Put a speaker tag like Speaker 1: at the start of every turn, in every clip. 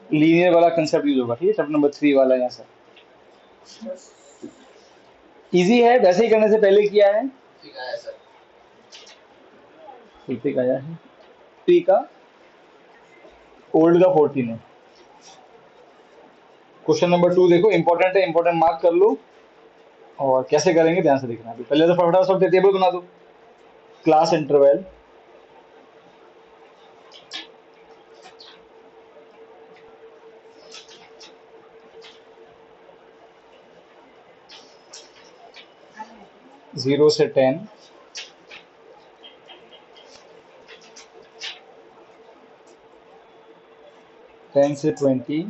Speaker 1: Linear वाला concept use होगा, ठीक है, चैप्टर नंबर 3 वाला यहाँ से। इजी है, वैसे ही करने से पहले किया है,
Speaker 2: ठीक है सर।
Speaker 1: ठीक आया है, 3 का ओल्ड का 14 है। क्वेश्चन नंबर 2 देखो, इंपॉर्टेंट है, इंपॉर्टेंट मार्क कर लो। और कैसे करेंगे ध्यान से देखना। अभी पहले तो फटाफट सब टेबल बना दो। क्लास इंटरवल जीरो से 10, 10 से 20,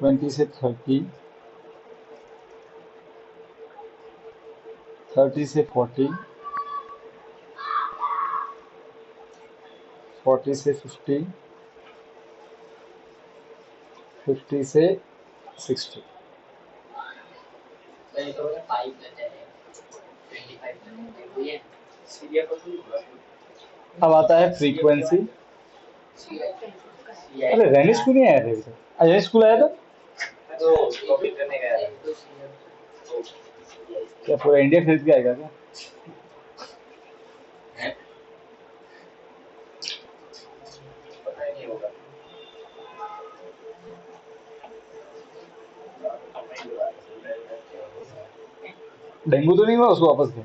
Speaker 1: 20 से 30, 30 से 40, 40 से 50, 50 से 60।
Speaker 2: सर ये तो बोला 5 लेते हैं, 25 लेते हैं, वही है सीरिया को तो।
Speaker 1: अब आता है फ्रीक्वेंसी। अरे रेनी स्कूल नहीं आया था अभी तक? रेनी स्कूल आया था
Speaker 2: तो कॉपी करने गया है।
Speaker 1: क्या? पूरा इंडिया खरीद के आएगा क्या?
Speaker 2: पता ही नहीं होगा।
Speaker 1: डेंगू तो नहीं हुआ उसको वापस गए?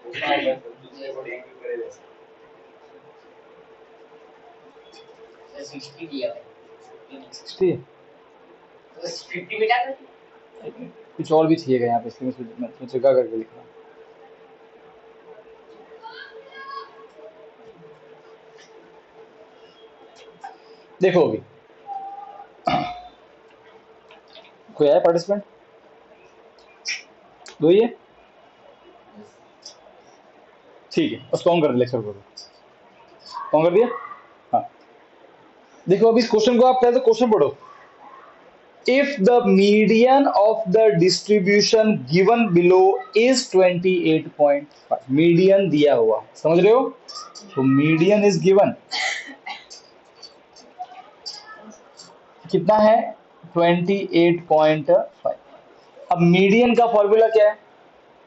Speaker 2: दूसरे को डेंगू करे जैसे। सर 60 दिया है।
Speaker 1: 60
Speaker 2: तो 50 मिटा कर
Speaker 1: कुछ और भी चाहिएगा यहाँ पे, इसलिए मैं जगह करके लिख रहा हूँ। देखो अभी कोई आया पार्टिसिपेंट? दो ही है, ठीक है, उसको ऑन कर दे, लेक्चर को ऑन कर दिया। हाँ देखो अभी इस क्वेश्चन को आप पहले तो क्वेश्चन पढ़ो। If the median of the distribution given below is 28.5, median दिया हुआ, समझ रहे हो? तो मीडियन इज गिवन कितना है? 28.5। अब मीडियन का फॉर्मूला क्या है?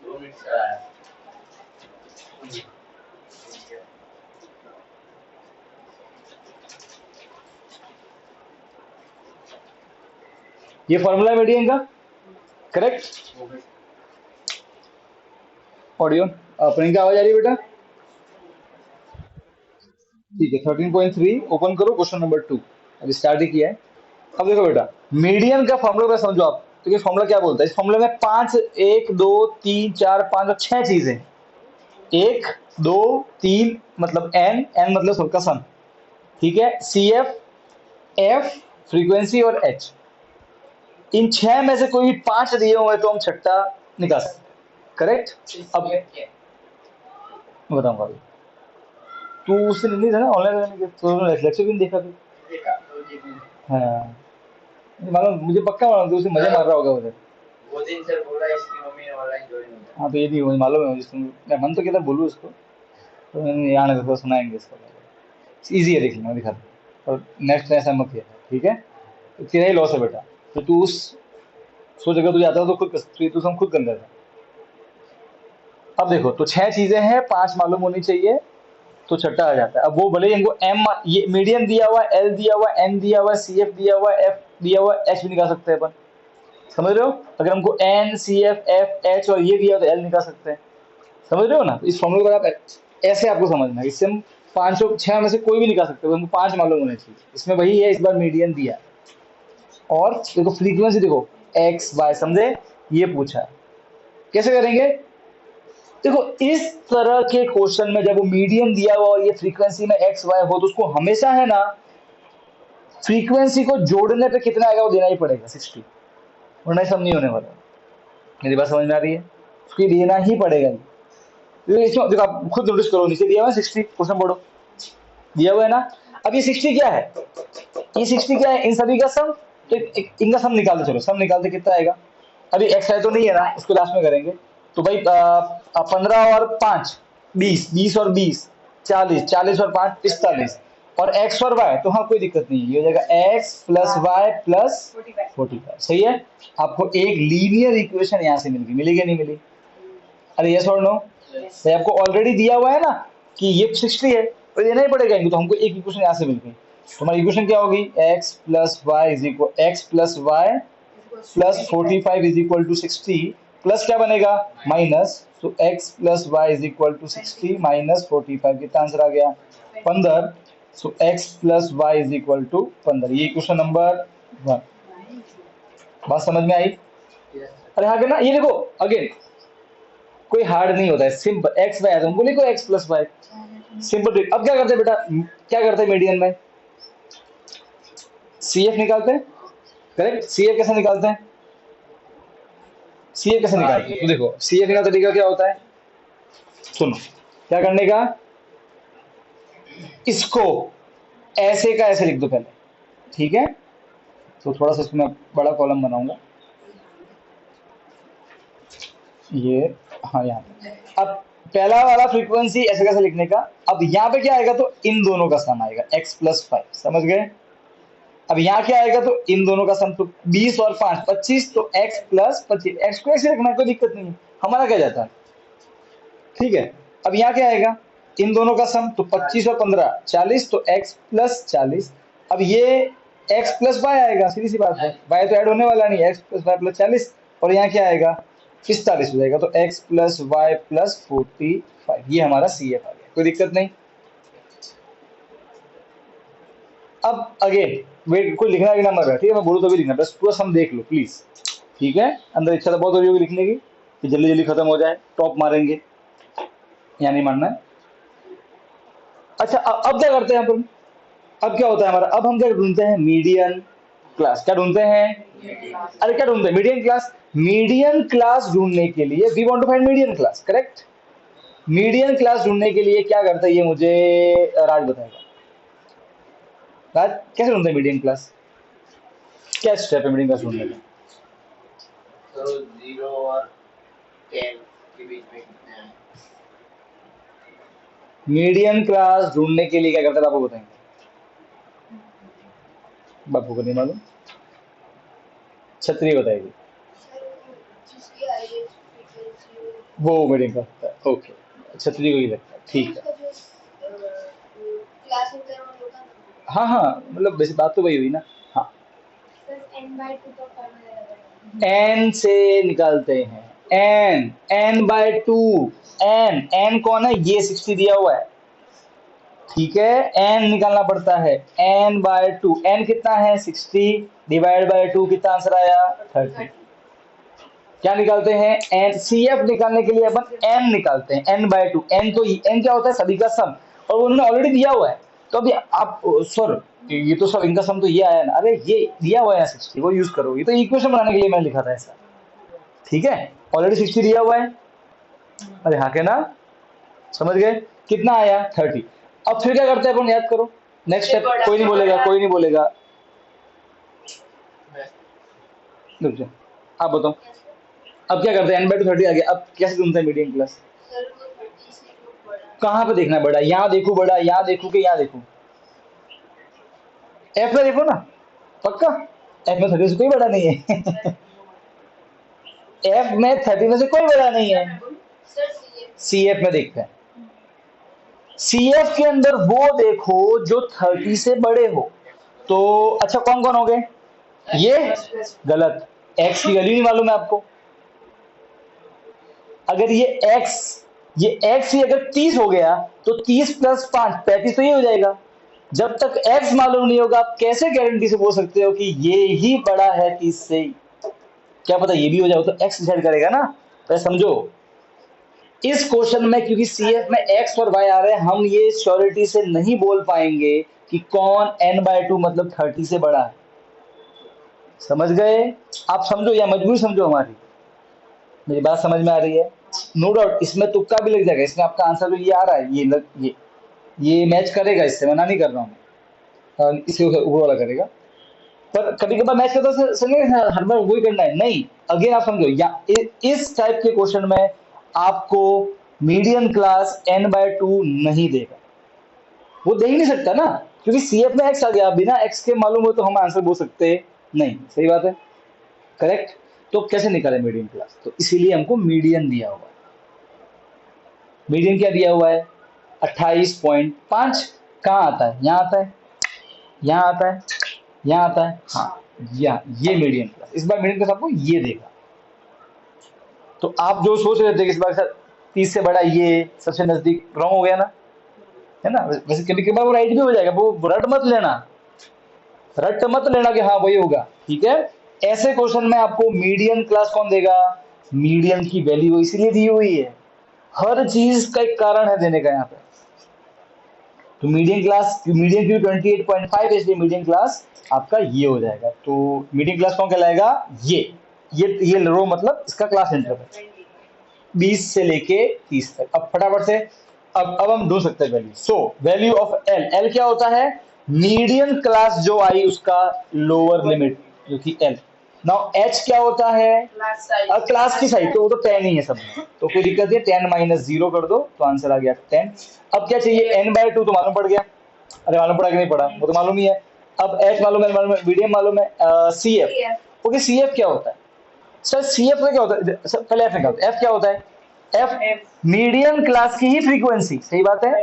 Speaker 2: 2 मिनट का है।
Speaker 1: ये फॉर्मूला मीडियन का, करेक्ट? ऑडियो अपनी क्या आवाज आ रही है बेटा? ठीक है, 13.3 ओपन करो, क्वेश्चन नंबर 2 अभी स्टार्ट ही किया है। अब देखो बेटा, मीडियन का फॉर्मूला का समझो आप। तो ये फॉर्मूला क्या बोलता है? इस फॉर्मूला में 5, 1 2 3 4 5 और 6 चीजें, 1 2 3 मतलब एन, एन मतलब सबका सम, ठीक है, सी एफ, एफ फ्रीक्वेंसी और एच। इन 6 में से कोई भी 5 दिए हुए तो हम छठा निकाल सकते, करेक्ट? अब बताऊंगा अभी। तू उससे नहीं था ना ऑनलाइन, तो लेक्चर भी नहीं देखा तू?
Speaker 2: देखा तो देखी।
Speaker 1: हाँ मालूम, मुझे पक्का मालूम तू उसे मजे मार रहा होगा उधर।
Speaker 2: वो दिन सर बोला इसकी मम्मी ने ऑनलाइन ज्वाइन किया।
Speaker 1: हाँ तो ये भी मुझे मालूम है, मुझे मैं मन तो कहता बोलूँ उसको, तो मैंने यहाँ नहीं, तो सुनाएंगे इसको। इजी है, देख लेना, दिखा दो। और नेक्स्ट ऐसा मत किया, ठीक है? तो तेरा ही लॉस है बेटा। तो तू उस सोच, अगर तुझे आता है तो खुद तू सब खुद कर लेता। अब देखो, तो 6 चीजें हैं, 5 मालूम होनी चाहिए, तो छठा आ जाता है। अब वो भले ही इनको एम, ये मीडियम दिया हुआ, एल दिया हुआ, एन दिया हुआ, सी एफ दिया हुआ, एफ दिया हुआ, एच भी निकाल सकते हैं अपन, समझ रहे हो? अगर हमको N C F F H और ये दिया हो तो एल निकाल सकते हैं, समझ रहे हो ना? इस फॉर्मूले को आप ऐसे आपको समझना है, इससे हम 506 में से कोई भी निकाल सकते हो, हमको 5 मालूम होने चाहिए। इसमें वही है, इस बार मीडियन दिया। और देखो फ्रीक्वेंसी, देखो एक्स वाई, समझे? ये पूछा है, कैसे करेंगे? देखो इस तरह के क्वेश्चन में जब वो मीडियम दिया हुआ और ये फ्रीक्वेंसी में एक्स वाई हो, तो उसको हमेशा है ना, फ्रीक्वेंसी को जोड़ने पे कितना आएगा वो देना ही पड़ेगा, 60, वरना सब नहीं होने वाला। मेरी बात समझ में आ रही है? उसको देना ही पड़ेगा। इसमें देखो आप खुद नोटिस करो, नीचे दिया हुआ है 60, क्वेश्चन पढ़ो, दिया हुआ है ना। अब ये 60 क्या है? ये 60 क्या है? इन सभी का सम। तो इनका सम निकालते चलो, सम निकालते कितना आएगा? अभी एक्स है तो नहीं है ना, उसको लास्ट में करेंगे। तो भाई अब 15 और 5 20, 20 और 20 40, 40 और 5 45, और x और y, तो हाँ कोई दिक्कत नहीं है, ये हो जाएगा x प्लस वाई प्लस 45। सही है। आपको एक लीनियर इक्वेशन यहाँ से मिल गई, मिली क्या नहीं मिली? अरे यस और नो? तो आपको ऑलरेडी दिया हुआ है ना कि ये 60 है, तो देना ही पड़ेगा इनको, तो हमको एक इक्वेशन यहाँ से मिल गई। तुम्हारी इक्वेशन क्या होगी? x plus y is equal x plus y plus 45 is equal to 60, plus क्या बनेगा? माइनस, तो x plus y is equal to 60 minus 45, कितना आंसर आ गया? 15। So x plus y is equal to 15, ये इक्वेशन नंबर 1। बात समझ में आई? अरे हाँ ना, ये देखो अगेन कोई हार्ड नहीं होता है, सिंपल। एक्स वाई है तो हमको लिखो x plus y, simple trick. अब क्या करते हैं बेटा, क्या करते हैं मीडियन में? सीएफ निकालते हैं, करेक्ट। सीएफ कैसे निकालते हैं? सीएफ कैसे निकालते हैं? तो देखो सीएफ का तरीका क्या होता है, सुनो। क्या करने का, इसको ऐसे का ऐसे लिख दो पहले, ठीक है। तो थोड़ा सा इसमें बड़ा कॉलम बनाऊंगा, ये, हाँ यहाँ पे। अब पहला वाला फ्रीक्वेंसी ऐसे कैसे लिखने का, अब यहाँ पे क्या आएगा, तो इन दोनों का सम आएगा, x प्लस 5, समझ गए। अब यहाँ क्या आएगा, तो इन दोनों का सम, तो 20 और 5 25, तो x प्लस 25, x को ऐसे रखना, कोई दिक्कत नहीं है, हमारा क्या जाता है, ठीक है। अब यहाँ क्या आएगा, इन दोनों का सम, तो 25 और 15 40, तो x प्लस 40। अब ये x प्लस वाई आएगा, सीधी सी बात है, y तो ऐड होने वाला नहीं, x प्लस वाई प्लस 40, और यहाँ क्या आएगा 45 हो जाएगा, तो x प्लस वाई प्लस 45, ये हमारा सी एफ आ गया, कोई दिक्कत नहीं। अब अगेन वेट, कोई लिखना भी ना मर रहा है, ठीक है, मैं बोलूँ तो भी लिखना, बस पूरा सम देख लो प्लीज, ठीक है। अंदर इच्छा तो बहुत हो रही होगी लिखने की कि जल्दी जल्दी खत्म हो जाए, टॉप मारेंगे, यहाँ नहीं मानना है। अच्छा अब क्या करते हैं अपन, अब क्या होता है हमारा, अब हम क्या ढूंढते हैं, मीडियन क्लास। क्या ढूंढते हैं, अरे क्या ढूंढते हैं, मीडियन क्लास। मीडियन क्लास ढूंढने के लिए we want to find median class, correct. Median class ढूंढने के लिए क्या करते हैं, ये मुझे राज बताएगा। राज कैसे ढूंढते हैं मीडियन क्लास, क्या स्टेप है मीडियन क्लास ढूंढने का?
Speaker 2: तो 0 और 10 के बीच में कितने हैं?
Speaker 1: मीडियन क्लास ढूंढने के लिए क्या करते हैं, बापू बताएंगे, बापू को नहीं मालूम, छतरी बताएगी वो मीडियन क्लास होता है, ओके, छतरी को ही लगता है, ठीक है। हाँ हाँ, मतलब वैसे बात तो वही हुई ना, हाँ। एन से निकालते हैं, एन बाय 2, एन कौन है, ये 60 दिया हुआ है, ठीक है। एन निकालना पड़ता है, एन बाय 2, एन कितना है 60 डिवाइड बाय 2, कितना आंसर आया 30। क्या निकालते हैं, एन। सी एफ निकालने के लिए अपन एन निकालते हैं, एन बाय 2, एन तो एन क्या होता है, सभी का सम, और उन्होंने ऑलरेडी दिया हुआ है, तो अभी आप सर ये तो सब इनका सम तो ये आया ना, अरे ये दिया हुआ है 60, वो यूज करो, ये तो इक्वेशन बनाने के लिए मैंने लिखा था ऐसा, ठीक है। ऑलरेडी 60 दिया हुआ है, अरे हाँ के ना, समझ गए, कितना आया 30। अब फिर क्या करते हैं अपन, याद करो, नेक्स्ट स्टेप, कोई नहीं बोलेगा, कोई नहीं बोलेगा, रुक जाओ, आप बताओ। अब क्या करते हैं, एन बाय 30 आ गया, अब कैसे ढूंढते हैं मीडियन क्लास? कहाँ पे देखना है बड़ा, यहाँ देखू बड़ा, यहाँ देखू कि यहाँ देखू, एफ में देखो ना, पक्का एफ में 30 से कोई बड़ा नहीं है एफ में 30 में से कोई बड़ा नहीं है, सी एफ में देखते हैं। सी एफ के अंदर वो देखो जो 30 से बड़े हो, तो अच्छा कौन कौन हो गए, ये गलत, एक्स की वैल्यू नहीं मालूम है आपको, अगर ये एक्स ही अगर 30 हो गया, तो 30 प्लस 5 35, तो ये हो जाएगा। जब तक एक्स मालूम नहीं होगा, आप कैसे गारंटी से बोल सकते हो कि ये ही बड़ा है 30 से, क्या पता ये भी हो जाए, तो एक्स डिसाइड करेगा ना, तो समझो इस क्वेश्चन में, क्योंकि सीएफ में एक्स और वाई आ रहे हैं, हम ये श्योरिटी से नहीं बोल पाएंगे कि कौन n बाय 2 मतलब 30 से बड़ा है, समझ गए। आप समझो या मजबूरी समझो हमारी, मेरी बात समझ में आ रही है, नो डाउट इसमें तुक्का भी लग जाएगा, इसमें आपका आंसर तो ये आ रहा है, ये मैच करेगा, इससे मना नहीं कर रहा हूँ मैं, इसे ऊपर वाला करेगा, पर कभी कभार मैच करता हर बार वही करना है नहीं। अगेन आप समझो, या इस टाइप के क्वेश्चन में आपको मीडियन क्लास n/2 नहीं देगा, वो दे ही नहीं सकता ना, क्योंकि CF में x आ गया, बिना x के मालूम हो तो हम आंसर बोल सकते नहीं। सही बात है, करेक्ट। तो कैसे निकाले मीडियन क्लास, तो इसीलिए हमको मीडियन दिया हुआ है। मीडियन क्या दिया हुआ है, 28.5। कहाँ आता है, यहाँ आता है, यहाँ आता है, यहाँ आता है, हाँ ये मीडियन क्लास। इस बार मीडियन क्लास आपको ये देगा। तो आप जो सोच रहे थे कि इस बार सर 30 से बड़ा ये सबसे नजदीक, रॉन्ग हो गया ना, है ना। वैसे कभी कभी वो राइट भी हो जाएगा, वो रट मत लेना, रट मत लेना कि हाँ वही होगा, ठीक है। ऐसे क्वेश्चन में आपको मीडियन क्लास कौन देगा, मीडियन की वैल्यू इसीलिए दी हुई है, हर चीज का एक कारण है देने का यहाँ पे। तो मीडियन क्लास, मीडियन की 28.5 है, इसलिए मीडियन क्लास आपका ये हो जाएगा। तो मीडियन क्लास कौन कहलाएगा, ये रो मतलब इसका क्लास इंटरवल 20 से लेके 30 तक। अब फटाफट से अब हम ढूंढ सकते हैं value. So value of L, L क्या होता है, मीडियन क्लास जो आई उसका लोअर लिमिट जो कि एल। नाउ एच क्या होता है, क्लास की साइड, तो वो तो 10 ही है सब में, तो कोई दिक्कत नहीं, 10 - 0 कर दो तो आंसर आ गया 10। अब क्या चाहिए, n/2 तो मालूम पड़ गया, अरे मालूम पड़ा कि नहीं पड़ा, वो तो मालूम ही है। अब एच मालूम है, मीडियम मालूम है, C F. Okay, C F क्या होता है सर, सी एफ क्या होता है सर, पहले एफ निकालते हैं। एफ क्या होता है, एफ मीडियम क्लास की ही फ्रीक्वेंसी, सही बात है,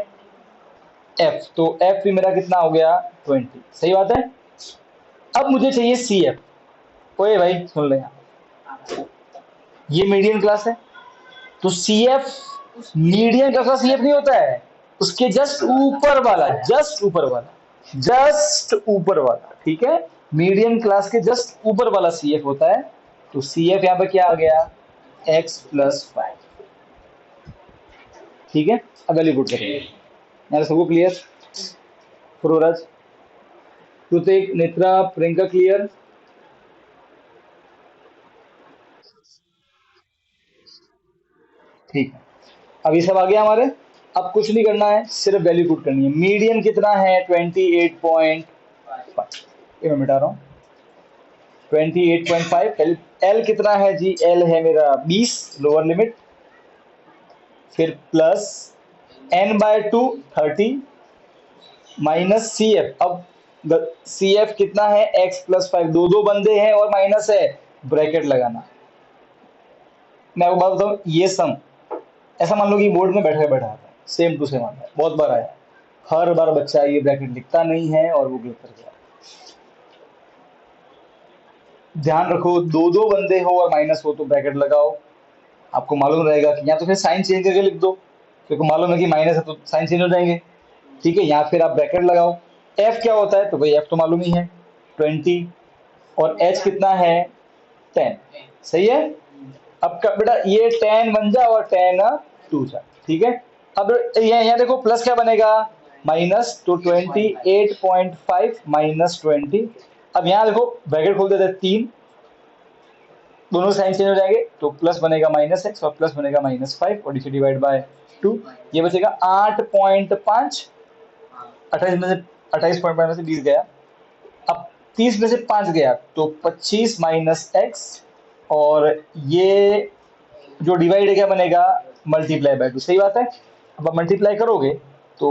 Speaker 1: एफ। तो एफ भी मेरा कितना हो गया 20, सही बात है। अब मुझे चाहिए सी एफ। ओए भाई सुन ले यहाँ, ये मीडियम क्लास है, तो सी एफ मीडियम क्लास का सी एफ नहीं होता है, उसके जस्ट ऊपर वाला, जस्ट ऊपर वाला, जस्ट ऊपर वाला, ठीक है। मीडियम क्लास के जस्ट ऊपर वाला सी एफ होता है। तो सी एफ यहाँ पे क्या आ गया, x+5, ठीक है। अब वैल्यू पुट करेंगे, यहाँ सबको क्लियर, प्रोराज, कृतिक, नेत्रा, प्रियंका क्लियर, ठीक है। अब ये सब आ गया हमारे। अब कुछ नहीं करना है, सिर्फ वैल्यू पुट करनी है। मीडियन कितना है 28.5, ये मैं मिटा रहा हूँ, 28.5। एल कितना है जी, एल है मेरा 20 लोअर लिमिट, फिर plus n/2 30 minus C F. अब सी एफ कितना है, x+5, दो बंदे हैं और माइनस है, ब्रैकेट लगाना। मैं आपको बात बताऊं, ये सम ऐसा मान लो कि बोर्ड में बैठा बैठा आता है, सेम टू सेम आता है, बहुत बार आया, हर बार बच्चा ये ब्रैकेट लिखता नहीं है और वो गलत कर गया। ध्यान रखो, दो बंदे हो और माइनस हो तो ब्रैकेट लगाओ, आपको मालूम रहेगा कि या तो फिर साइन चेंज करके लिख दो, क्योंकि मालूम है कि माइनस है तो साइन चेंज हो जाएंगे, ठीक है। या फिर आप ब्रैकेट लगाओ। एफ क्या होता है, तो भाई एफ तो मालूम ही है 20, और एच कितना है 10, सही है। अब बेटा ये 10 बन जा और 10 2 जा, ठीक है। अब यहाँ देखो प्लस क्या बनेगा, माइनस, तो 28.5 माइनस 20। अब यहाँ देखो ब्रैकेट खोल देते हैं 3, दोनों साइन चेंज हो जाएंगे, तो प्लस बनेगा -x और प्लस बनेगा -5, और इसे डिवाइड बाय 2, ये बचेगा 8.5। 28 में से 28.5 में से 20 गया, अब 30 में से 5 गया तो 25 माइनस x, और ये जो डिवाइड है क्या बनेगा, मल्टीप्लाई बाय 2, सही बात है। अब आप मल्टीप्लाई करोगे तो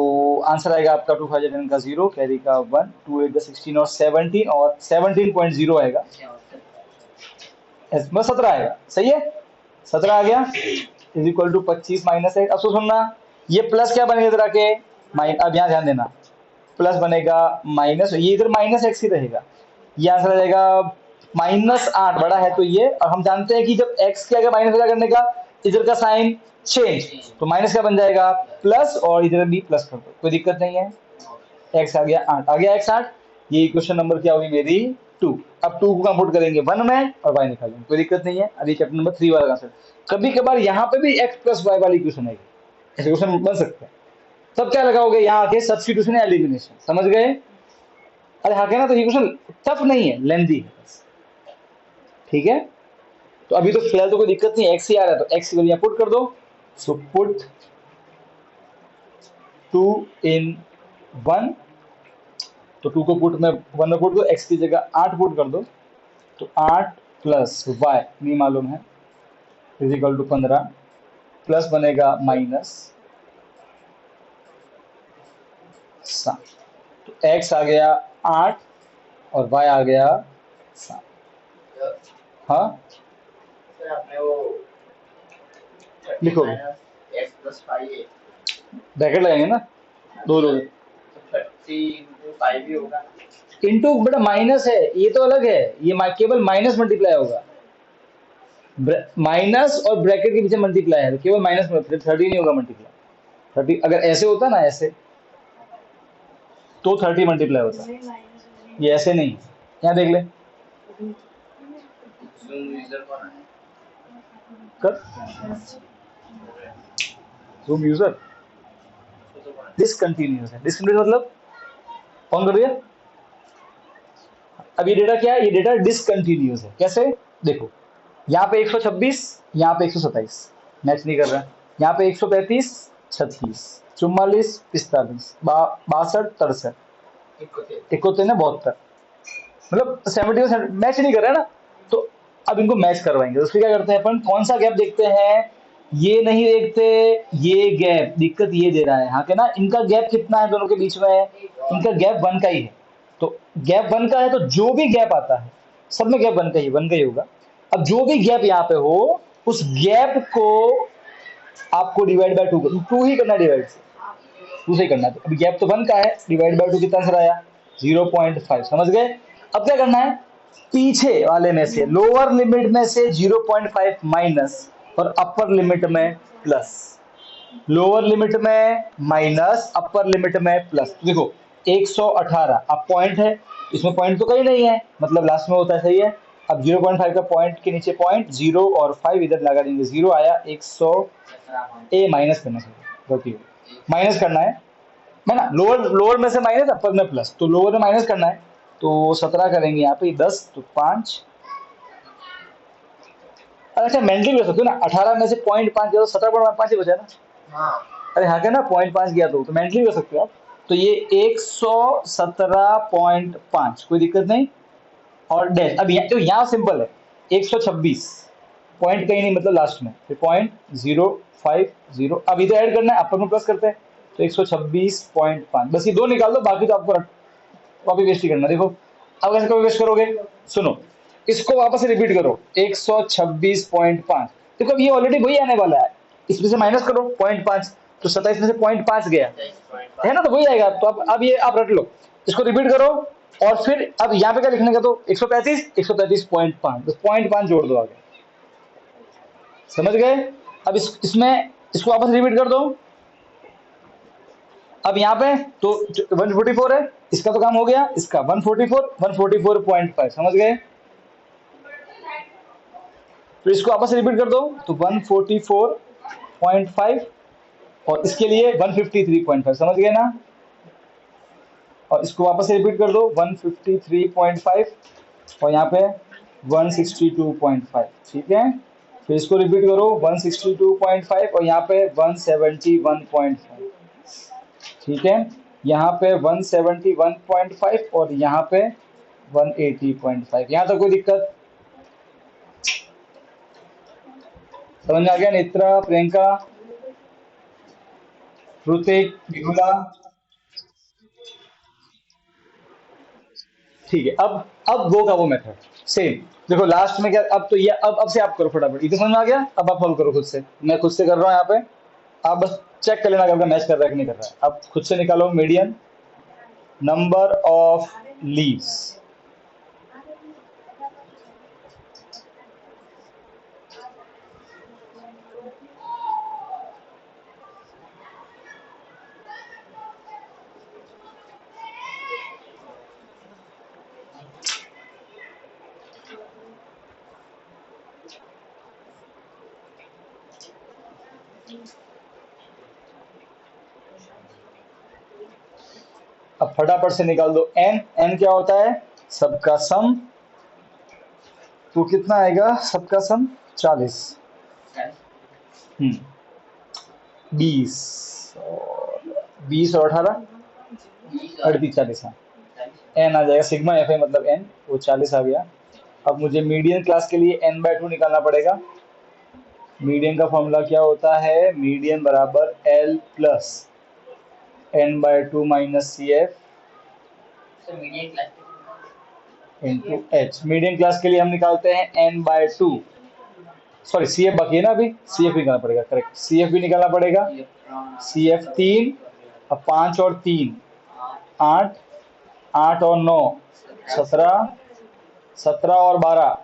Speaker 1: आंसर आएगा आपका 2010 का 0, कैरी का 1, 2 8 16 और 17, और 17.0 आएगा, इसमें 17 आएगा, सही है। 17 आ गया, is equal to 25 minus x. अब सुनना, ये प्लस क्या बनेगा इधर आके, अब यहाँ ध्यान देना, प्लस बनेगा माइनस, ये इधर -x ही रहेगा, ये आंसर आ जाएगा -8, बड़ा है तो ये। और हम जानते हैं कि जब x के आगे माइनस क्या करने का, इधर का साइन चेंज, तो माइनस क्या बन जाएगा, प्लस, और इधर भी प्लस कर दो, कोई दिक्कत नहीं है। x आ गया 8, आ गया x 8, ये इक्वेशन नंबर क्या होगी मेरी 2। अब 2 को कंप्यूट करेंगे 1 में और y निकालेंगे, कोई दिक्कत नहीं है। अभी चैप्टर नंबर 3 वाला आंसर, कभी कभार यहाँ पे भी x+y वाली इक्वेशन आएगी, ऐसे क्वेश्चन बन सकते हैं। तब क्या लगाओगे, यहाँ आके सब्स्टिट्यूशन या एलिमिनेशन, समझ गए। अरे हाँ कहना, तो ये क्वेश्चन टफ नहीं है, लेंथी है बस, ठीक है। तो अभी तो फिलहाल तो कोई दिक्कत नहीं, x ही आ रहा है तो x की वैल्यू यहाँ पुट कर दो। सो पुट 2 in 1, तो 2 को पुट में 1 में पुट दो, x की जगह 8 पुट कर दो, तो 8 प्लस y नहीं मालूम है, इज इक्वल टू 15, प्लस बनेगा -7। तो x आ गया 8 और y आ गया 7। हाँ
Speaker 2: सर आपने वो
Speaker 1: लिखो,
Speaker 2: x प्लस 5 है,
Speaker 1: ब्रैकेट लगाएंगे ना, दो लोग
Speaker 2: 30 × 5 भी होगा।
Speaker 1: इंटू बेटा माइनस है, ये तो अलग है, ये केवल माइनस मल्टीप्लाई होगा, माइनस और ब्रैकेट के पीछे मल्टीप्लाई है, तो केवल माइनस में 30 नहीं होगा मल्टीप्लाई। 30 अगर ऐसे होता ना, ऐसे तो 30 मल्टीप्लाई होता, ये ऐसे नहीं। यहाँ देख ले,
Speaker 2: जूम यूजर कौन है?
Speaker 1: कर जूम यूजर डिसकंटिन्यूअस है। डिसकंटिन्यूअस मतलब कौन कर दिया? अब ये डेटा क्या है? ये डेटा डिसकंटिन्यूअस है। कैसे? देखो, यहाँ पे 126, यहाँ पे 127 मैच नहीं कर रहा है, यहाँ पे 135, 36, 44, 45, 62, 63, 71, 72, मतलब 70% मैच नहीं कर रहा है ना। तो अब इनको मैच करवाएंगे, तो उसके क्या करते हैं अपन, कौन सा गैप देखते हैं, ये नहीं देखते, ये गैप दिक्कत ये दे रहा है यहाँ के ना, इनका गैप कितना है दोनों के बीच में, इनका गैप 1 का ही है। तो गैप 1 का है, तो जो भी गैप आता है सब में गैप 1 का ही होगा। अब जो भी गैप यहाँ पे हो, उस गैप को आपको डिवाइड बाय 2 ही करना है, डिवाइड से 2 से ही करना है। तो अभी गैप तो 1 का है, डिवाइड बाय 2 कितना आंसर आया? 0.5। समझ गए? अब क्या करना है, पीछे वाले में से लोअर लिमिट में से 0.5 माइनस और अपर लिमिट में प्लस, लोअर लिमिट में माइनस, अपर लिमिट में प्लस। देखो 118 अब पॉइंट है, इसमें पॉइंट तो कहीं नहीं है, मतलब लास्ट में होता है, सही है। अब 0.5 का पॉइंट के नीचे पॉइंट, 0 और 5 इधर लगा देंगे, 0 आया 100, ए माइनस करना चाहिए, गलती हो, माइनस करना है ना, लोअर में से माइनस, अपर में प्लस, तो लोअर में माइनस करना है, तो 17 करेंगे यहाँ पे, 10 तो 5। अच्छा मेंटली भी हो सकते हो ना, 18 में से 0.5 गया तो 17.5 ही बचा ना। अरे हाँ क्या ना, 0.5 गया तो मेंटली हो सकते हो आप। तो ये 117.5, कोई दिक्कत नहीं। और डैश, अब तो यहाँ सिंपल है, 126 पॉइंट कहीं नहीं, मतलब लास्ट में फिर 0.050, अब इधर ऐड करना है, अपर में प्लस करते हैं, तो 126.5, बस ये दो निकाल दो, बाकी तो आपको कॉपी पेस्ट ही करना। देखो अब कैसे कॉपी पेस्ट करोगे, सुनो, इसको वापस से रिपीट करो, 126.5। देखो अब ये ऑलरेडी वही आने वाला है, इसमें से माइनस करो 0.5, तो 27 में से 0.5 गया है ना, तो वही आएगा। तो अब ये आप रट लो, इसको रिपीट करो, और फिर अब यहाँ पे क्या लिखने का, तो 135.5, तो 0.5 जोड़ दो आगे। समझ गए? अब इसमें इसको वापस रिपीट कर दो। अब यहाँ पे तो 144 है, इसका तो काम हो गया, इसका 144.5, समझ गए? तो इसको वापस रिपीट कर दो, तो 144.5, और इसके लिए 153.5, समझ गए ना? और इसको वापस रिपीट कर दो, 153.5, और यहाँ पे 162.5, ठीक है। फिर इसको रिपीट करो, 162.5, और यहाँ पे 171.5, ठीक है। यहाँ पे 171.5 और यहाँ पे 180.5। यहाँ तक कोई दिक्कत? समझ में आ गया? नेत्रा, प्रियंका, ऋतिक, विहुला, ठीक है। अब वो का वो मेथड सेम, देखो लास्ट में क्या, अब तो ये अब से आप करो फटाफट, इतना समझ में आ गया? अब आप सॉल्व करो खुद से, मैं खुद से कर रहा हूँ यहाँ पे, आप बस चेक कर लेना अगर मैच कर रहा है कि नहीं कर रहा है। अब खुद से निकालो मीडियन नंबर ऑफ लीव्स। अब फटाफट से निकाल दो एन। एन क्या होता है? सबका सम। तो कितना आएगा सबका सम? 40। 20 और 18, 38, 40। हाँ, एन आ जाएगा, सिग्मा एफ है मतलब एन, वो 40 आ गया। अब मुझे मीडियन क्लास के लिए n/2 निकालना पड़ेगा, मीडियन का फॉर्मूला क्या होता है? मीडियन बराबर L plus n/2 minus C F
Speaker 2: sir median class
Speaker 1: into H. Median class के लिए हम निकालते हैं n/2, सॉरी सी एफ बाकी है ना, अभी सी एफ निकालना पड़ेगा, करेक्ट, सी एफ भी निकालना पड़ेगा। सी एफ 3, अब 5 और 3 8, 8 और 9 17, 17 और 12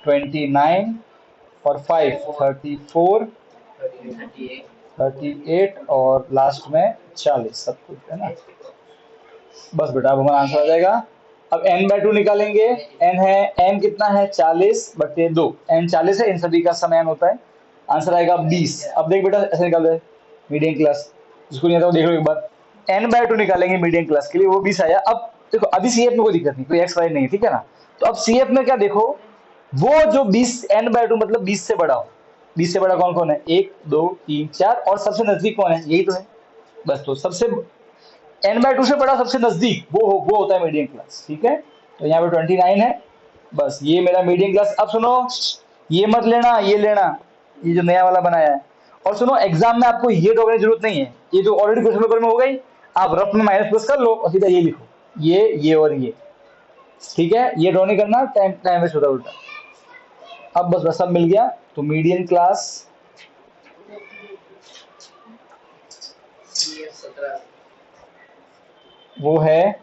Speaker 1: 29 और 5 34 38 और लास्ट में 40, सब कुछ है ना। बस बेटा अब हमारा आंसर आ जाएगा। अब n/2 निकालेंगे। n है, n कितना है? 40/2, n 40 है, इन सभी का सम n होता है। आंसर आएगा 20। अब देख बेटा ऐसे निकाल दे, मीडियम क्लास जिसको नहीं आता वो देख लो एक बार। n/2 निकालेंगे मीडियम क्लास के लिए, वो 20 आया। अब देखो अभी सीएफ में कोई दिक्कत नहीं, कोई एक्स वाई नहीं है, ठीक है ना। तो अब सीएफ में क्या देखो, वो जो 20 n/2 मतलब 20 से बड़ा हो। 20 से बड़ा कौन कौन है? 1 2 3 4, और सबसे नजदीक कौन है? यही तो है। बस तो सबसे n/2 से बड़ा सबसे नजदीक वो होता है मीडियम क्लास, ठीक है। तो यहाँ पे 29 है, बस ये मेरा मीडियम क्लास। अब सुनो, ये मत लेना, ये लेना, ये जो नया वाला बनाया है। और सुनो, एग्जाम में आपको ये ड्रॉ करने की जरूरत नहीं है, ये जो ऑलरेडी क्वेश्चन पेपर में हो गई, आप रफ में माइनस प्लस कर लो और सीधा ये लिखो, ये और ये, ठीक है। ये ड्रॉ नहीं करना, टाइम टाइम वेस्ट होता है उल्टा। अब बस सब मिल गया। तो मीडियम क्लास वो है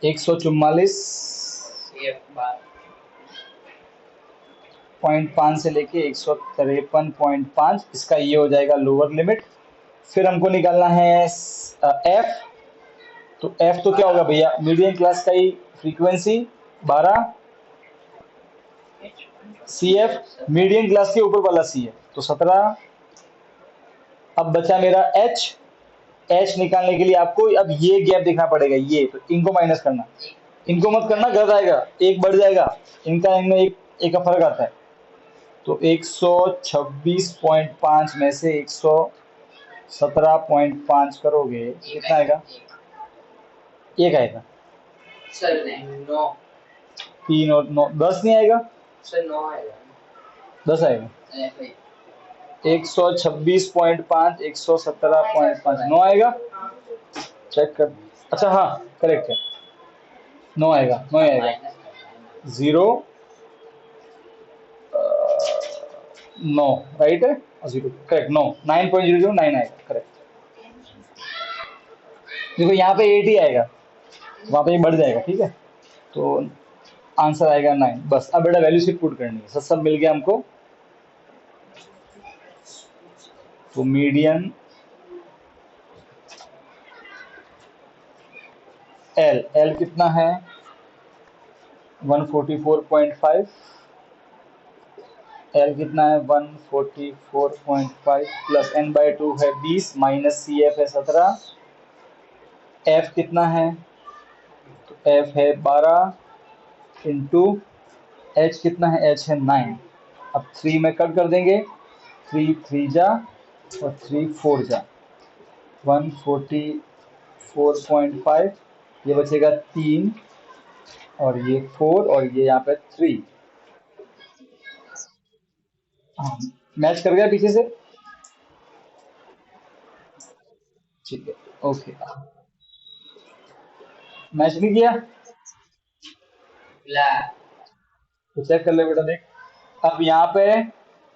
Speaker 1: 144.5 से लेके 153.5, इसका ये हो जाएगा लोअर लिमिट। फिर हमको निकालना है एफ। तो एफ तो क्या होगा भैया? मीडियम क्लास का ही frequency 12, C F medium class के ऊपर वाला सी एफ तो 17। अब बचा मेरा एच। एच निकालने के लिए आपको अब ये गैप देखना पड़ेगा, ये तो इनको माइनस करना, इनको मत करना, गलत आएगा, एक बढ़ जाएगा, इनका इनमें एक का फर्क आता है। तो 126.5 में से 117.5 करोगे कितना आएगा? एक आएगा।
Speaker 2: सर नहीं 9,
Speaker 1: 3 और 9 10 नहीं आएगा?
Speaker 2: सर 9 आएगा,
Speaker 1: 10 आएगा। 126.5 117.5 9 आएगा। चेक कर, अच्छा हाँ करेक्ट है, 9 आएगा, 9 आएगा। 0 9 राइट है, और 0 करेक्ट, 9 9.009 आएगा, करेक्ट। देखो यहाँ पे 8 ही आएगा, वहाँ पे ये बढ़ जाएगा, ठीक है। तो आंसर आएगा 9। बस अब बेटा वैल्यू सिर्फ पुट करनी है, सब मिल गया हमको। तो मीडियन एल कितना है? 144.5। एल कितना है? 144.5 प्लस n/2 है 20 माइनस सी एफ है 17। एफ कितना है? तो एफ है 12 इंटू एच कितना है? एच है 9। अब 3 में कट कर देंगे, 3 3 जा और 3 4 जा, 144.5, ये बचेगा 3 और ये 4 और ये यहाँ पे 3। हाँ मैच कर गया पीछे से, ठीक है ओके। मैच नहीं किया तो चेक कर ले बेटा, देख। अब यहाँ पे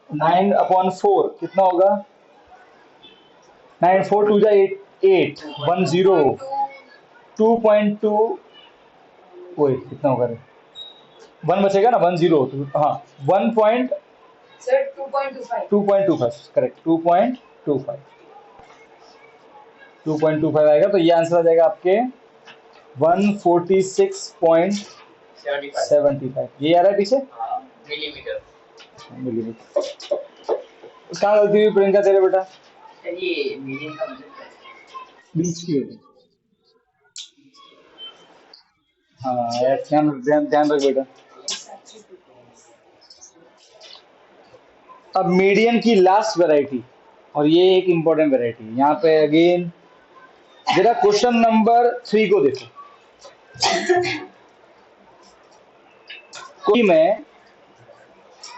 Speaker 1: 9/4 कितना होगा? 9 4 2 जा 8 8 1 0 2.2, ओए कितना होगा रे? 1 बचेगा ना, 1 0 तो हाँ 1 पॉइंट
Speaker 2: सर 2.25
Speaker 1: 2.25 करेक्ट, 2.25 आएगा। तो ये आंसर आ जाएगा आपके 146.75, ये आ रहा है पीछे
Speaker 2: मिलीमीटर।
Speaker 1: मिलीमीटर। कहाँ गलती हुई प्रियंका तेरे बेटा?
Speaker 2: ये मीडियम का मतलब क्या है?
Speaker 1: बीच की होगी। हाँ यार, ध्यान रख बेटा। अब मीडियन की लास्ट वैरायटी, और ये एक इंपॉर्टेंट वैरायटी है। यहाँ पे अगेन जरा क्वेश्चन नंबर 3 को देखो। कोई में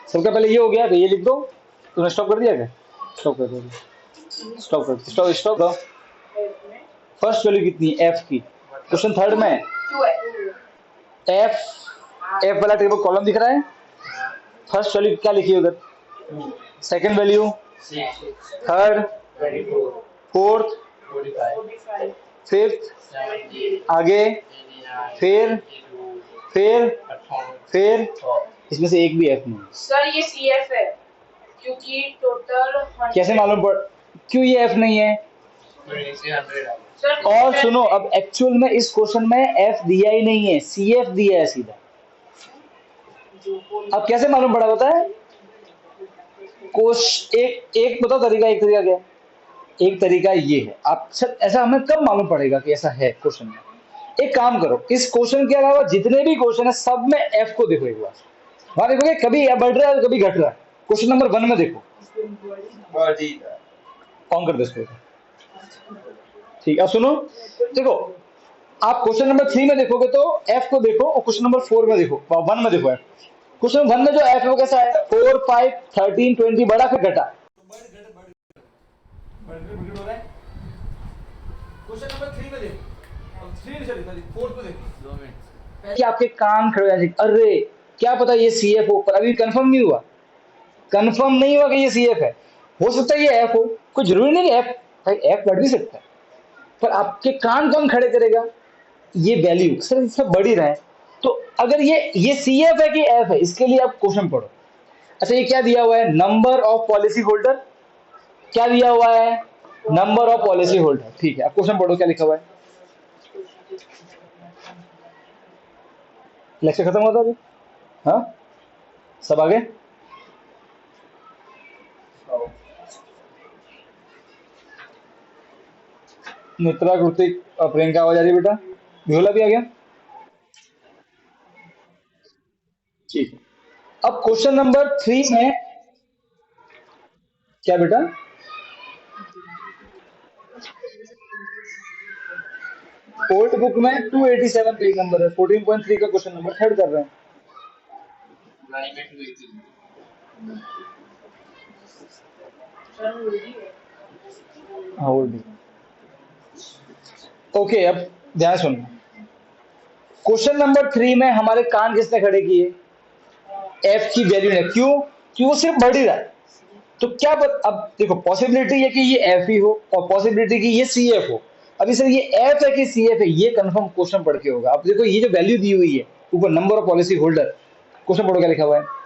Speaker 1: सबका पहले ये हो गया तो ये लिख दो, तूने स्टॉप कर दिया क्या? स्टॉप कर दिया, स्टॉप कर, स्टॉप स्टॉप दो। फर्स्ट वैल्यू कितनी है एफ की? क्वेश्चन थर्ड में एफ, एफ वाला टेबल कॉलम दिख रहा है, फर्स्ट वैल्यू क्या लिखी है उधर, second value, third, fourth, fifth, आगे, फिर फिर इसमें से एक भी एफ नहीं।
Speaker 3: सर ये सीएफ है क्योंकि टोटल
Speaker 1: कैसे मालूम पड़, क्यों ये एफ नहीं है?
Speaker 3: सर
Speaker 1: और सुनो, अब एक्चुअल में इस क्वेश्चन में एफ दिया ही नहीं है, सी एफ दिया है सीधा। अब कैसे मालूम पड़ा होता है? एक एक बताओ तरीका, एक तरीका क्या है? एक तरीका ये है, आप ऐसा हमें कब मालूम पड़ेगा कि ऐसा है क्वेश्चन में? एक काम करो, इस क्वेश्चन के अलावा जितने भी क्वेश्चन है सब में एफ को देखो एक बार, वहां देखोगे कभी बढ़ रहा है कभी घट रहा है। क्वेश्चन नंबर 1 में देखो, ऑन कर दो इसको, ठीक है। सुनो, देखो आप क्वेश्चन नंबर 3 में देखोगे तो एफ को देखो, और क्वेश्चन नंबर 4 में देखो, 1 में देखो एफ। क्वेश्चन 1 में जो एफ है वो कैसा है? 4, 5, 13, 20 बढ़ा फिर घटा। क्वेश्चन नंबर 3 में देखो, 4 में देखो, 2 मिनट कि आपके कान खड़े हो जाएंगे, अरे क्या पता ये सीएफ हो, पर अभी कंफर्म नहीं हुआ, कंफर्म नहीं हुआ कि ये सीएफ है। हो सकता है ये एफ हो, कोई जरूरी नहीं एफ, भाई एफ बढ़ भी सकता है, पर आपके कान कौन खड़े करेगा? ये वैल्यू सर सब बढ़ ही रहा है। तो अगर ये सीएफ है कि एफ है, इसके लिए आप क्वेश्चन पढ़ो। अच्छा ये क्या दिया हुआ है? नंबर ऑफ पॉलिसी होल्डर, क्या दिया हुआ है? नंबर ऑफ पॉलिसी होल्डर, ठीक है। अब क्वेश्चन पढ़ो क्या लिखा हुआ है। लेक्चर खत्म होता है? हाँ सब आगे। मित्रा, कृतिक, प्रियंका आवाज आ रही है बेटा? भोला भी आ गया? ठीक है। अब क्वेश्चन नंबर 3 में क्या बेटा? ओल्ड बुक में 287 पेज नंबर है, 14.3 का क्वेश्चन नंबर थर्ड कर रहे हैं। हाँ ओल्ड। ओके अब ध्यान सुनना, क्वेश्चन नंबर 3 में हमारे कान किसने खड़े किए? एफ की वैल्यू ने। क्यों? क्यों? वो सिर्फ बढ़ ही रहा है। तो क्या अब देखो, पॉसिबिलिटी है कि ये एफ ही हो और पॉसिबिलिटी कि ये सी एफ हो। अभी सर ये एफ है कि सी एफ है, ये कंफर्म क्वेश्चन पढ़ के होगा। अब देखो ये जो वैल्यू दी हुई है ऊपर, number of policy holder, question पढ़ो क्या लिखा हुआ है।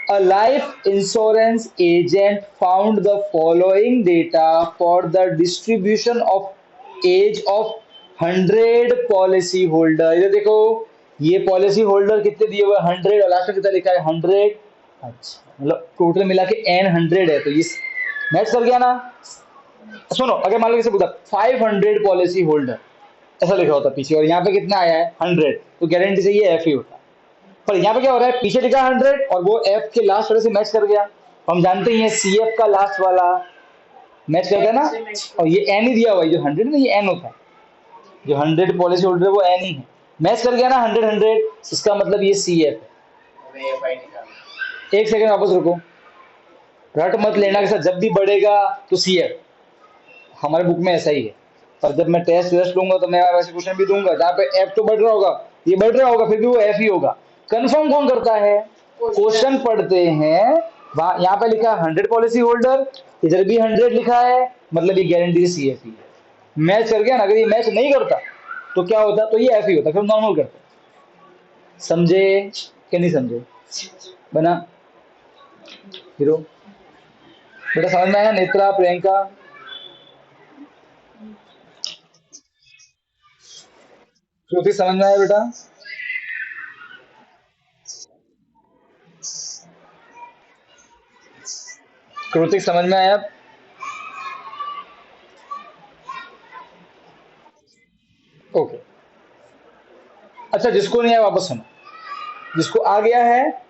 Speaker 1: A life insurance agent found the following data for the distribution of age of 100 policy holder। इधर देखो ये पॉलिसी होल्डर कितने दिए हुए? 100, और लास्ट में कितना लिखा है? 100। अच्छा मतलब टोटल मिला के n 100 है, तो ये मैच कर गया ना। सुनो, अगर मान लो किसी पूछा 500 पॉलिसी होल्डर ऐसा लिखा होता पीछे, और यहाँ पे कितना आया है 100, तो गारंटी से ये एफ ही होता। पर यहाँ पे क्या हो रहा है, पीछे लिखा 100 और वो एफ के लास्ट वाले से मैच कर गया। हम जानते हैं सी एफ का लास्ट वाला मैच कर गया ना, और ये एन ही दिया हुआ है, जो 100 ना ये एन होता है, जो 100 पॉलिसी होल्डर है वो एन ही है। मैच कर गया ना 100, इसका मतलब ये सी एफ है। एक सेकंड वापस रुको, रट मत लेना कि सर जब भी बढ़ेगा तो सी एफ, हमारे बुक में ऐसा ही है। पर जब मैं टेस्ट लूंगा तो मैं वैसे क्वेश्चन भी दूंगा जहाँ पे एफ तो बढ़ रहा होगा, ये बढ़ रहा होगा, फिर भी वो एफ ही होगा। कंफर्म कौन करता है? क्वेश्चन पढ़ते हैं, यहाँ पे लिखा 100 पॉलिसी होल्डर, इधर भी 100 लिखा है, मतलब ये गारंटी सी एफ ही है। मैच कर गया ना, अगर ये मैच नहीं करता तो क्या होता? तो ये एफ ही होता, फिर नॉर्मल करते। समझे कि नहीं समझे? बना हीरो बेटा? समझ में आया? नेत्रा, प्रियंका, श्रुति समझ में आया बेटा? कृतिक समझ में आया? ओके। अच्छा जिसको नहीं आया वापस सुनो, जिसको आ गया है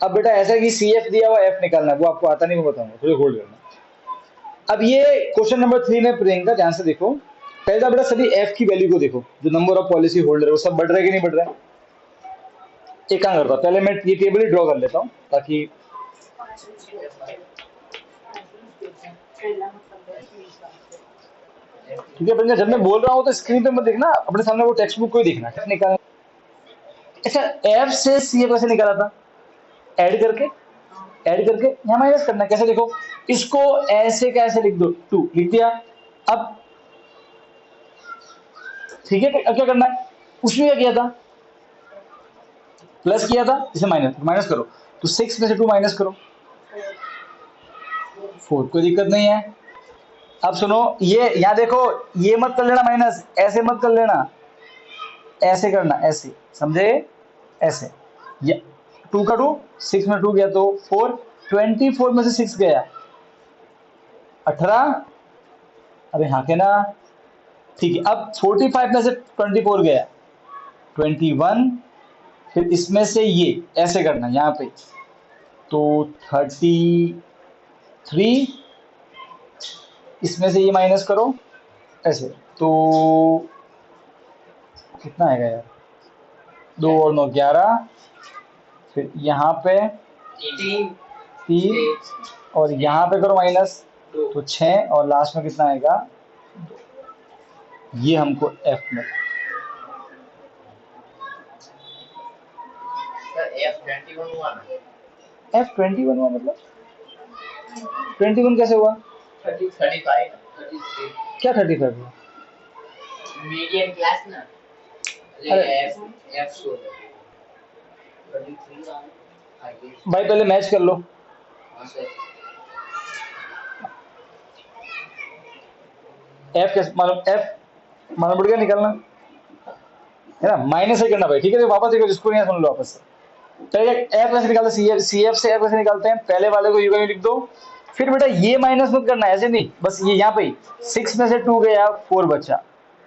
Speaker 1: अब बेटा ऐसा कि सी एफ दिया हुआ एफ निकालना है, वो आपको आता नहीं, मैं बताऊंगा, थोड़ी होल्ड करना। अब ये क्वेश्चन नंबर 3 में प्रियंका ध्यान से देखो, पहला बेटा सभी एफ की वैल्यू को देखो, जो नंबर ऑफ पॉलिसी होल्डर है वो सब बढ़ रहा है कि नहीं बढ़ रहा है? एक काम करता हूं, पहले मैं ये टेबल ही ड्रॉ कर लेता हूं ताकि
Speaker 3: पहला मतलब है कि
Speaker 1: ठीक है बंदा, जब मैं बोल रहा हूँ तो स्क्रीन पे मत देखना, अपने सामने वो टेक्स्ट बुक को ही देखना है निकाल। अच्छा, एफ से सी एफ कैसे निकाला था? ऐड करके, ऐड करके यहाँ माइनस करना है। कैसे देखो, इसको ऐसे कैसे लिख दो, 2 लिख दिया। अब ठीक है, अब क्या करना है, उसमें क्या किया था, प्लस किया था, इसे माइनस माइनस करो, तो 6 में से 2 माइनस करो, 4, कोई दिक्कत नहीं है। अब सुनो, ये यहाँ देखो, ये मत कर लेना माइनस, ऐसे मत कर लेना, ऐसे करना, ऐसे समझे, ऐसे। ये 2 का 2, 6 में 2 गया तो 4, 24 में से 6 गया 18, अरे हाँ के ना, ठीक है। अब 45 में से 24 गया 21, फिर इसमें से ये ऐसे करना यहाँ पे, तो 33, इसमें से ये माइनस करो ऐसे, तो कितना आएगा यार, 2 और 9 11, फिर यहाँ पे 3, और यहाँ पे करो माइनस, तो 6, और लास्ट में कितना आएगा, ये हमको एफ में। एफ 21 हुआ, मतलब 21 कैसे हुआ,
Speaker 2: 35
Speaker 1: क्या 35 हुआ?
Speaker 2: मीडियम क्लास ना,
Speaker 1: अरे
Speaker 2: एफ एफ शो 33 आगे
Speaker 1: भाई पहले मैच कर लो,
Speaker 2: से
Speaker 1: एफ कैसे मालूम, एफ मालूम पड़ गया निकालना है ना, माइनस ही करना भाई, ठीक है। तो वापस देखो, जिसको नहीं है सुन लो वापस से। पहले एफ कैसे निकालते हैं, सी एफ से एफ कैसे निकालते हैं, पहले वाले को यू लिख दो, फिर बेटा ये माइनस मत करना, ऐसे नहीं, बस ये यहाँ पे 6 में से 2 गया 4 बचा,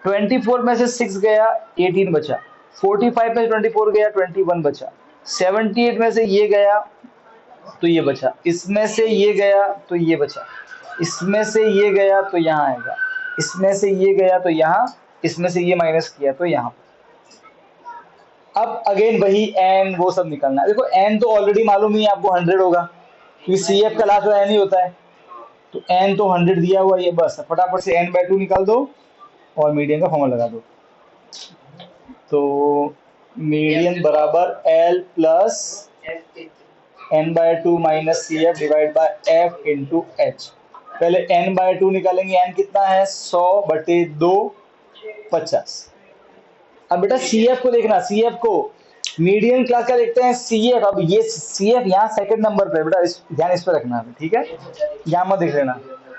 Speaker 1: 24 में से 6 गया 18 बचा, 45 में से 24 गया 21 बचा, 78 में से ये गया तो ये बचा, इसमें से ये गया तो ये बचा, इसमें से ये गया तो यहाँ आएगा, इसमें से ये गया तो यहाँ, इसमें से ये माइनस किया तो यहाँ। अब अगेन वही एन वो सब निकलना है। देखो एन तो ऑलरेडी मालूम ही है आपको, 100 होगा, क्योंकि सी एफ का लास्ट एन ही होता है, तो एन तो 100 दिया हुआ ये, बस फटाफट से n/2 निकाल दो और मीडियन का फॉर्मूला लगा दो। तो मीडियन बराबर L plus n/2 minus C F divide by F into H. पहले n/2 निकालेंगे, n कितना है 100/2 50। अब बेटा सी एफ को देखना, सी एफ को मीडियन क्लास का देखते हैं सी एफ। अब ये सी एफ यहाँ सेकंड नंबर पे बेटा, ध्यान इस पर रखना है, ठीक है, यहाँ मत देख लेना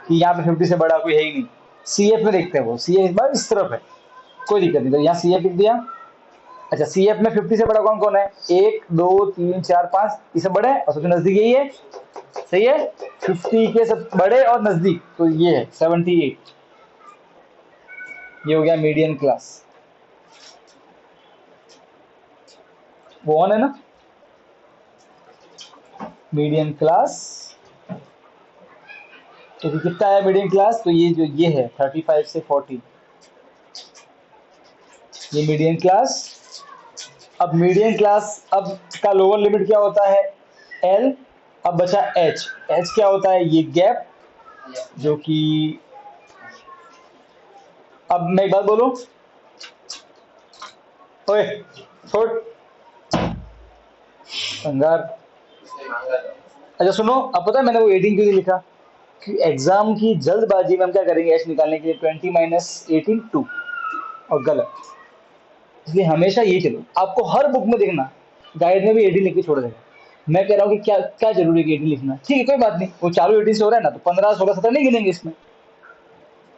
Speaker 1: कि यहाँ पे 50 से बड़ा कोई है ही नहीं, सी एफ में देखते हैं, वो सी एफ इस बार इस तरफ है, कोई दिक्कत नहीं। तो यहाँ सी एफ लिख दिया। अच्छा सी एफ में 50 से बड़ा कौन कौन है, 1 2 3 4 5, ये सब बड़े और सबसे नजदीक यही है, सही है, 50 के सब बड़े और नजदीक तो ये है 78, ये हो गया मीडियन क्लास। वो ऑन है ना, मीडियन क्लास। तो कितना है मीडियन क्लास, तो ये जो ये है 35 से 40, ये मीडियन क्लास। अब मीडियन क्लास अब का लोअर लिमिट क्या होता है, एल। अब बचा एच, एच क्या होता है, ये गैप, जो कि अब मैं एक बात बोलूं, ओए छोड़ अंगार। अच्छा सुनो, अब पता है मैंने वो 18 क्यों नहीं लिखा, कि एग्जाम की जल्दबाजी में हम क्या करेंगे, एच निकालने के लिए 20 माइनस 18 2, और गलत, इसलिए हमेशा ये चलो, आपको हर बुक में देखना, गाइड में भी 18 लिख के छोड़ देगा। मैं कह रहा हूँ कि क्या क्या जरूरी है कि 18 लिखना, ठीक है कोई बात नहीं, वो चालू 18 से हो रहा है ना, तो 15 16 17 नहीं गिनेंगे इसमें,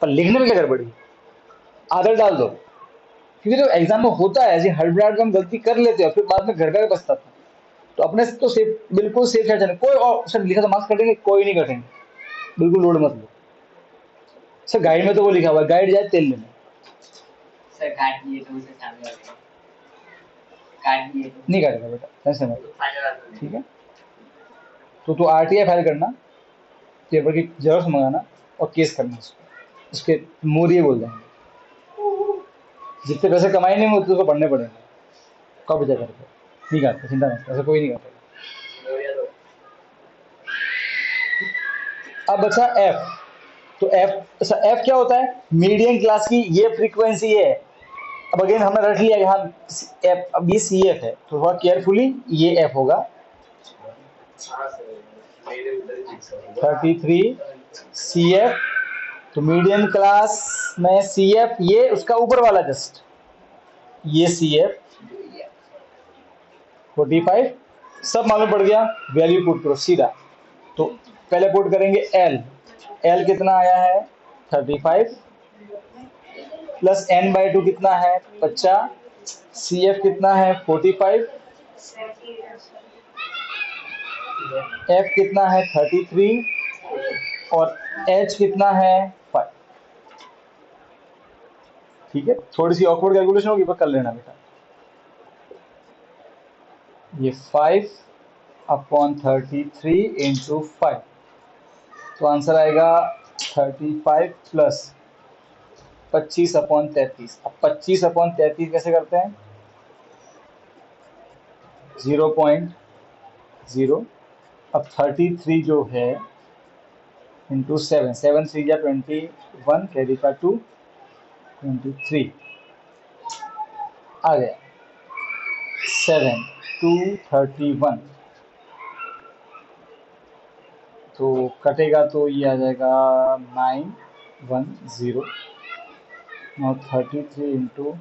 Speaker 1: पर लिखने में क्या गड़बड़ी, आदत डाल दो, क्योंकि तो एग्जाम में होता है ऐसे हड़बड़ाहट में हम गलती कर लेते हैं, फिर बाद में घर का पछताता है। तो अपने से तो सेफ, बिल्कुल सेफ साइड जाना, कोई और सर लिखा तो मार्क्स कटेंगे, कोई नहीं कटेंगे, बिल्कुल लोड मत लो। सर गाइड में तो वो लिखा हुआ है, गाइड जाए तेल लेने,
Speaker 2: सर काट दिए तो उसे सामने वाले काट दिए तो
Speaker 1: नहीं काटेगा बेटा, टेंशन मत लो,
Speaker 2: फाइनल
Speaker 1: ठीक है। तो तू आरटीआई फाइल करना, पेपर की जेरॉक्स मंगाना और केस करना उसको, उसके मोरिये बोल देंगे, जितने पैसे कमाए नहीं उतने तो पढ़ने पड़ेंगे, कब बचा करके नहीं काटते, चिंता मत, ऐसा कोई नहीं काटेगा। अब बचा एफ, तो एफ क्या होता है? मीडियम क्लास की ये फ्रीक्वेंसी है। अब अगेन हमने रख लिया यहाँ एफ, अब ये सी एफ है, तो थोड़ा केयरफुली ये एफ होगा।
Speaker 2: हाँ सर, मेरे उधर ही मिक्स हो गया।
Speaker 1: 33 सी एफ, तो मीडियम क्लास में सी एफ, ये उसका ऊपर वाला जस्ट ये सी एफ 45 सब मालूम पड़ गया। वैल्यू पुट करो सीधा। तो पहले पुट करेंगे एल, एल कितना आया है 35 प्लस एन बाई टू कितना है 50, सी एफ कितना है 45, एफ कितना है 33 और एच कितना है 5। ठीक है, थोड़ी सी ऑकवर्ड कैलकुलेशन होगी पर कर लेना बेटा। ये 5/33 इंटू 5, तो आंसर आएगा 35 प्लस 25/33। अब 25/33 कैसे करते हैं? 0.0। अब 33 जो है इंटू 7, 7 3 या 21, कैरी का 2, 23 आ गया। 7 231, तो कटेगा तो ये आ जाएगा 910। now 33 इंटू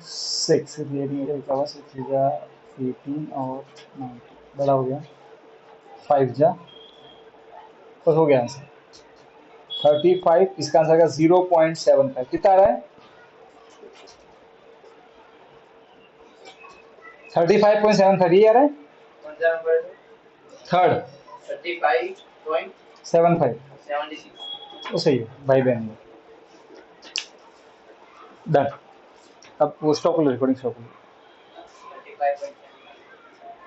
Speaker 1: 6 18 और 9 बड़ा हो गया 5 जा, बस हो गया आंसर 35। इसका आंसर का 0.75 कितना आ रहा है? 35.73 आ रहा है।
Speaker 2: कौन सा नंबर?
Speaker 1: थर्ड
Speaker 2: 35.76।
Speaker 1: 75 तो सही है भाई बहन। डन। अब वो स्टॉप लो, रिकॉर्डिंग स्टॉप लो।
Speaker 2: 35.76